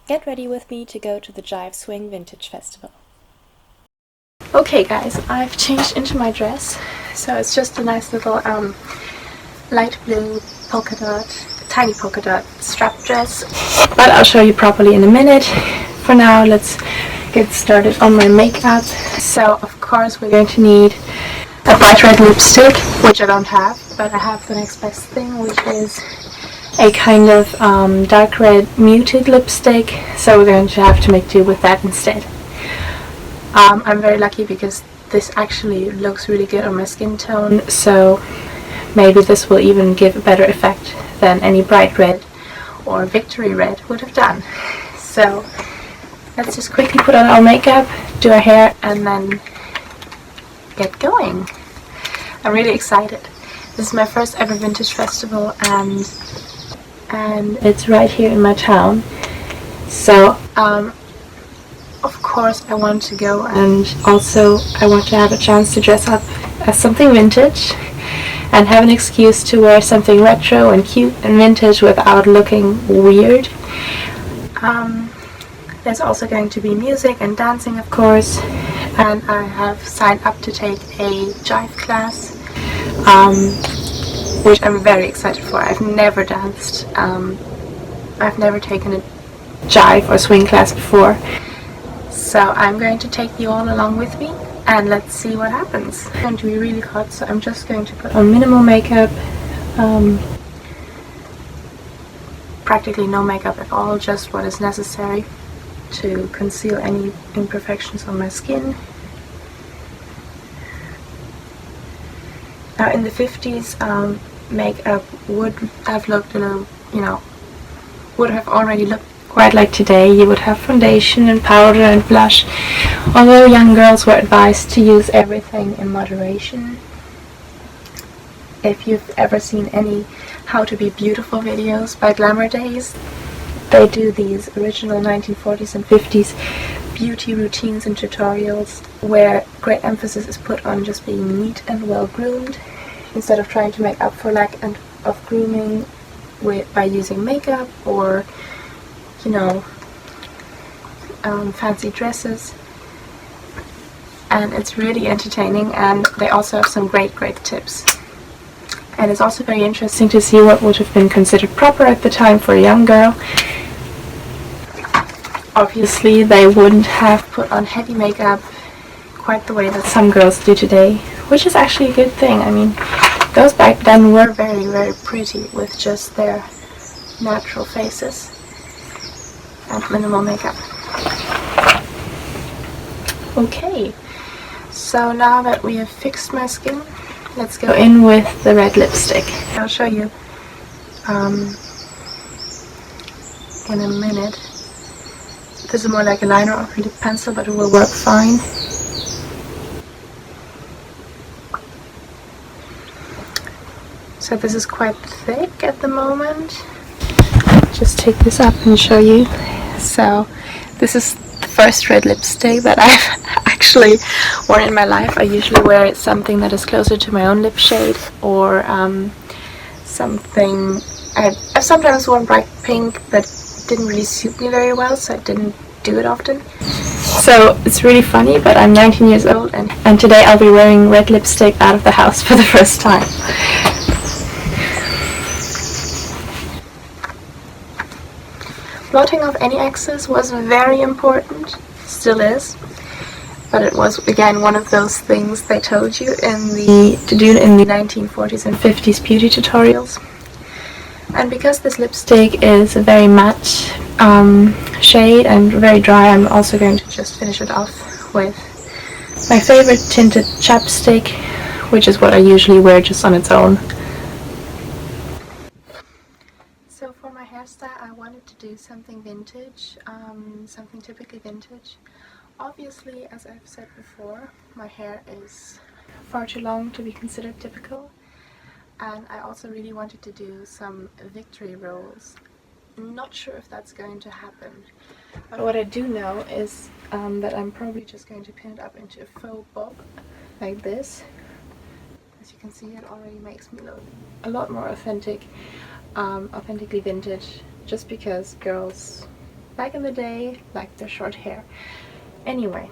Get ready with me to go to the Jiveswing Vintage Festival. Okay guys, I've changed into my dress, so it's just a nice little light blue polka dot, tiny polka dot strap dress, but I'll show you properly in a minute. For now, let's get started on my makeup. So of course we're going to need a bright red lipstick, which I don't have, but I have the next best thing, which is a kind of dark red muted lipstick, so we're going to have to make do with that instead. I'm very lucky because this actually looks really good on my skin tone, so maybe this will even give a better effect than any bright red or victory red would have done. So let's just quickly put on our makeup, do our hair, and then get going. I'm really excited. This is my first ever vintage festival, and it's right here in my town. So of course I want to go, and also I want to have a chance to dress up as something vintage and have an excuse to wear something retro and cute and vintage without looking weird. There's also going to be music and dancing, of course, and I have signed up to take a jive class, which I'm very excited for. I've never danced, I've never taken a jive or swing class before, so I'm going to take you all along with me, and let's see what happens. It's going to be really hot, so I'm just going to put on minimal makeup, practically no makeup at all, just what is necessary to conceal any imperfections on my skin. Now in the 50s, makeup would have looked a little, would have already looked quite like today. You would have foundation and powder and blush, although young girls were advised to use everything in moderation. If you've ever seen any How to Be Beautiful videos by Glamourdaze, they do these original 1940s and 50s beauty routines and tutorials where great emphasis is put on just being neat and well groomed, instead of trying to make up for lack of grooming by using makeup or fancy dresses. And it's really entertaining, and they also have some great tips. And it's also very interesting to see what would have been considered proper at the time for a young girl. Obviously they wouldn't have put on heavy makeup quite the way that some girls do today, which is actually a good thing. I mean, those back then were very pretty with just their natural faces and minimal makeup. Okay, so now that we have fixed my skin, let's go in with the red lipstick. I'll show you in a minute. This is more like a liner or a lip pencil, but it will work fine. So this is quite thick at the moment. Just take this up and show you. So this is the first red lipstick that I've actually worn in my life. I usually wear something that is closer to my own lip shade, or something. I've sometimes worn bright pink, but didn't really suit me very well, so I didn't do it often. So it's really funny, but I'm 19 years old, and today I'll be wearing red lipstick out of the house for the first time. Blotting off any excess was very important, still is, but it was again one of those things they told you to do in the 1940s and 50s beauty tutorials. And because this lipstick is a very matte shade and very dry, I'm also going to just finish it off with my favorite tinted chapstick, which is what I usually wear just on its own. So for my hairstyle, I wanted to do something vintage, something typically vintage. Obviously, as I've said before, my hair is far too long to be considered typical. And I also really wanted to do some victory rolls. I'm not sure if that's going to happen, but what I do know is that I'm probably just going to pin it up into a faux bob like this. As you can see, it already makes me look a lot more authentically vintage, just because girls back in the day, like their short hair. Anyway,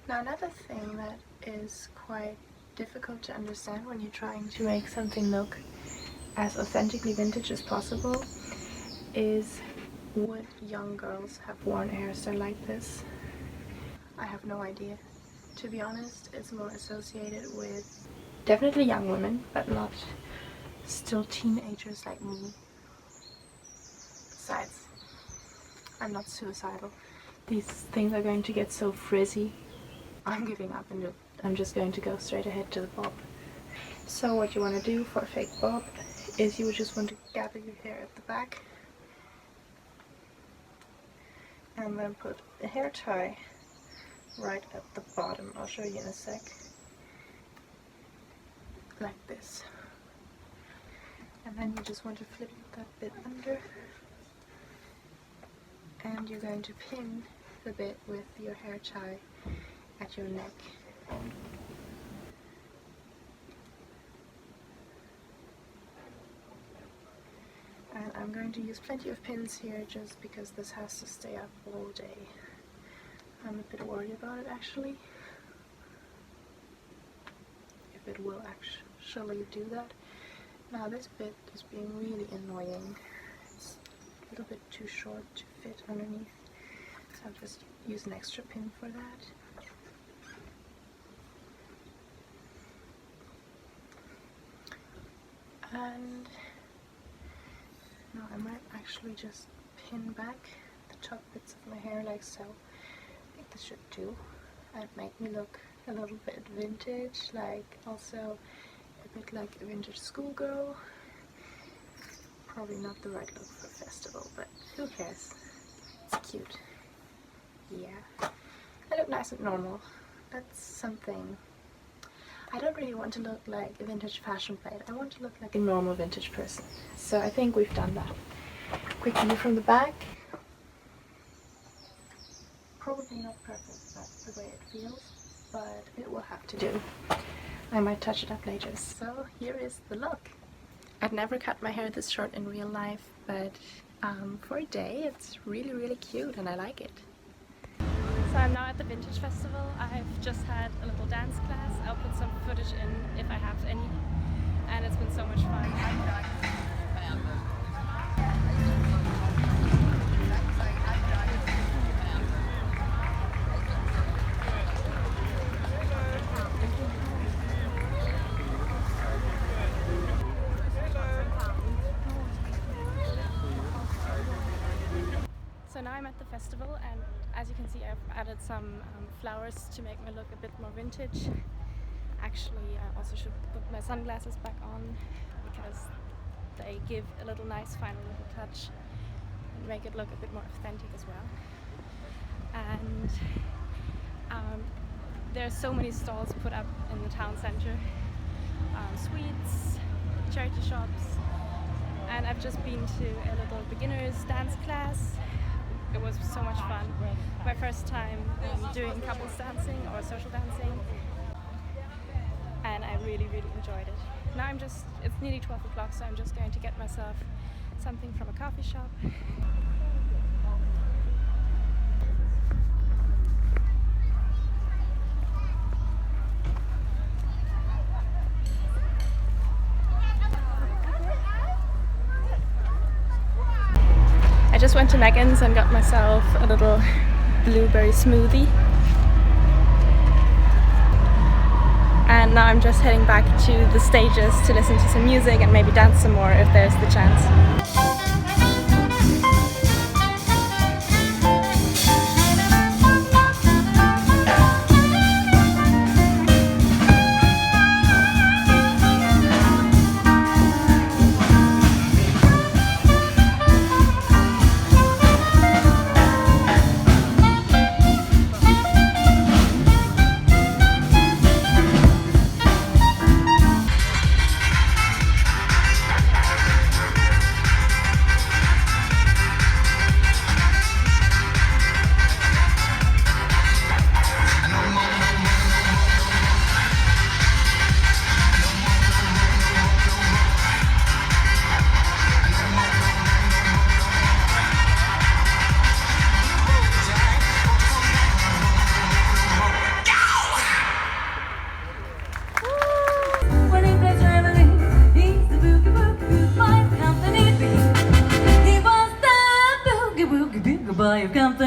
now another thing that is quite difficult to understand when you're trying to make something look as authentically vintage as possible is, would young girls have worn a hairstyle like this? I have no idea. To be honest, it's more associated with definitely young women, but not still teenagers like me. Besides, I'm not suicidal. These things are going to get so frizzy. I'm giving up and I'm just going to go straight ahead to the bob. So what you want to do for a fake bob is you would just want to gather your hair at the back and then put a hair tie right at the bottom. I'll show you in a sec. Like this. And then you just want to flip that bit under, and you're going to pin the bit with your hair tie at your neck. And I'm going to use plenty of pins here just because this has to stay up all day. I'm a bit worried about it actually, if it will actually do that. Now this bit is being really annoying. It's a little bit too short to fit underneath, so I'll just use an extra pin for that. And now I might actually just pin back the top bits of my hair like so. I think this should do and make me look a little bit vintage, like also a bit like a vintage schoolgirl. Probably not the right look for a festival, but who cares? It's cute. Yeah. I look nice and normal. That's something. I don't really want to look like a vintage fashion plate. I want to look like a normal vintage person. So I think we've done that. Quick view from the back. Probably not perfect, that's the way it feels, but it will have to do. I might touch it up later. So here is the look. I've never cut my hair this short in real life, but for a day it's really cute and I like it. So I'm now at the Vintage Festival. I've just had a little dance class. I'll put some footage in if I have any, and it's been so much fun. So now I'm at the festival, and as you can see I've added some flowers to make me look a bit more vintage. Actually, I also should put my sunglasses back on because they give a little nice final little touch and make it look a bit more authentic as well. And there are so many stalls put up in the town center, sweets, charity shops, and I've just been to a little beginner's dance class. It was so much fun. My first time doing couples dancing or social dancing, and I really enjoyed it. Now it's nearly 12 o'clock, so I'm just going to get myself something from a coffee shop. I just went to Megan's and got myself a little blueberry smoothie. And now I'm just heading back to the stages to listen to some music and maybe dance some more if there's the chance. you've got the